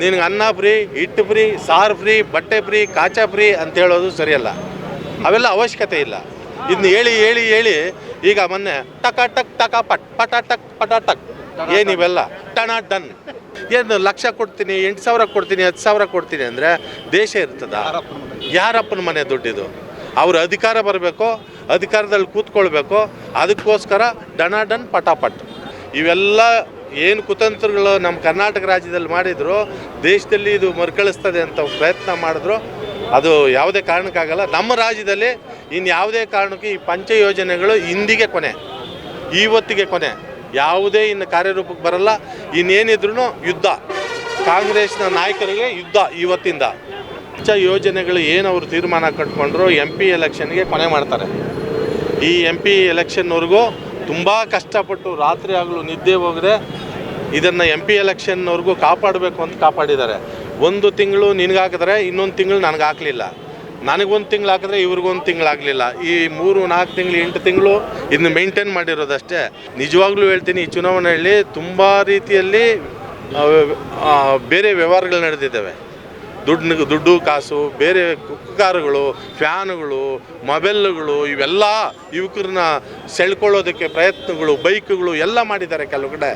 ನಿನಗೆ ಅನ್ನ ಫ್ರೀ, ಹಿಟ್ಟು ಫ್ರೀ, ಸಾರು ಫ್ರೀ, ಬಟ್ಟೆ ಫ್ರೀ, ಕಾಚಾ ಫ್ರೀ ಅಂತ ಹೇಳೋದು ಸರಿಯಲ್ಲ. ಅವೆಲ್ಲ ಅವಶ್ಯಕತೆ ಇಲ್ಲ. ಇದನ್ನ ಹೇಳಿ ಹೇಳಿ ಹೇಳಿ ಈಗ ಮೊನ್ನೆ ಟಕ ಟಕ್ ಟಕ ಪಟ್ ಪಟ ಟಕ್ ಪಟ ಟಕ್ ಏನಿವೆಲ್ಲ ಟಣ ಡನ್. ಏನು ಲಕ್ಷ ಕೊಡ್ತೀನಿ, 8,000 ಕೊಡ್ತೀನಿ, 10,000 ಕೊಡ್ತೀನಿ ಅಂದರೆ ದೇಶ ಇರ್ತದ? ಯಾರಪ್ಪನ ಮನೆ ದುಡ್ಡಿದು? ಅವ್ರ ಅಧಿಕಾರ ಬರಬೇಕು, ಅಧಿಕಾರದಲ್ಲಿ ಕೂತ್ಕೊಳ್ಬೇಕು, ಅದಕ್ಕೋಸ್ಕರ ಡಣ ಡನ್ ಪಟಾಪಟ್. ಇವೆಲ್ಲ ಏನು ಕುತಂತ್ರಗಳು ನಮ್ಮ ಕರ್ನಾಟಕ ರಾಜ್ಯದಲ್ಲಿ ಮಾಡಿದ್ರು, ದೇಶದಲ್ಲಿ ಇದು ಮರುಕಳಿಸ್ತದೆ ಅಂತ ಪ್ರಯತ್ನ ಮಾಡಿದ್ರು. ಅದು ಯಾವುದೇ ಕಾರಣಕ್ಕಾಗಲ್ಲ. ನಮ್ಮ ರಾಜ್ಯದಲ್ಲಿ ಇನ್ಯಾವುದೇ ಕಾರಣಕ್ಕೆ ಈ ಪಂಚ ಯೋಜನೆಗಳು ಇಂದಿಗೆ ಕೊನೆ, ಇವತ್ತಿಗೆ ಕೊನೆ. ಯಾವುದೇ ಇನ್ನು ಕಾರ್ಯರೂಪಕ್ಕೆ ಬರಲ್ಲ. ಇನ್ನೇನಿದ್ರು ಯುದ್ಧ, ಕಾಂಗ್ರೆಸ್ನ ನಾಯಕರಿಗೆ ಯುದ್ಧ ಇವತ್ತಿಂದ. ಪಂಚ ಯೋಜನೆಗಳು ಏನು ಅವರು ತೀರ್ಮಾನ ಕಟ್ಕೊಂಡ್ರು MP ಎಲೆಕ್ಷನ್ಗೆ ಕೊನೆ ಮಾಡ್ತಾರೆ. ಈ MP ಎಲೆಕ್ಷನ್ವರೆಗೂ ತುಂಬ ಕಷ್ಟಪಟ್ಟು ರಾತ್ರಿ ಆಗಲು ನಿದ್ದೆ ಹೋಗದೆ ಇದನ್ನು MP ಎಲೆಕ್ಷನ್ವರೆಗೂ ಕಾಪಾಡಬೇಕು ಅಂತ ಕಾಪಾಡಿದ್ದಾರೆ. 1 ತಿಂಗಳು ನಿನಗಾಕಿದ್ರೆ ಇನ್ನೊಂದು ತಿಂಗಳು ನನಗೆ ಹಾಕಲಿಲ್ಲ, ನನಗೊಂದು ತಿಂಗಳು ಹಾಕಿದ್ರೆ ಇವ್ರಿಗೊಂದು ತಿಂಗಳಾಗಲಿಲ್ಲ. ಈ 3-4 ತಿಂಗಳು 8 ತಿಂಗಳು ಇದನ್ನು ಮೇಂಟೈನ್ ಮಾಡಿರೋದಷ್ಟೇ. ನಿಜವಾಗ್ಲೂ ಹೇಳ್ತೀನಿ, ಈ ಚುನಾವಣೆಯಲ್ಲಿ ತುಂಬ ರೀತಿಯಲ್ಲಿ ಬೇರೆ ವ್ಯವಹಾರಗಳು ನಡೆದಿದ್ದಾವೆ. ದುಡ್ಡು ಕಾಸು, ಬೇರೆ ಕುಕ್ಕರ್ಗಳು, ಫ್ಯಾನುಗಳು, ಮೊಬೈಲ್ಗಳು, ಇವೆಲ್ಲ ಯುವಕರನ್ನ ಸೆಳ್ಕೊಳ್ಳೋದಕ್ಕೆ ಪ್ರಯತ್ನಗಳು, ಬೈಕ್ಗಳು ಎಲ್ಲ ಮಾಡಿದ್ದಾರೆ ಕೆಲವು ಕಡೆ.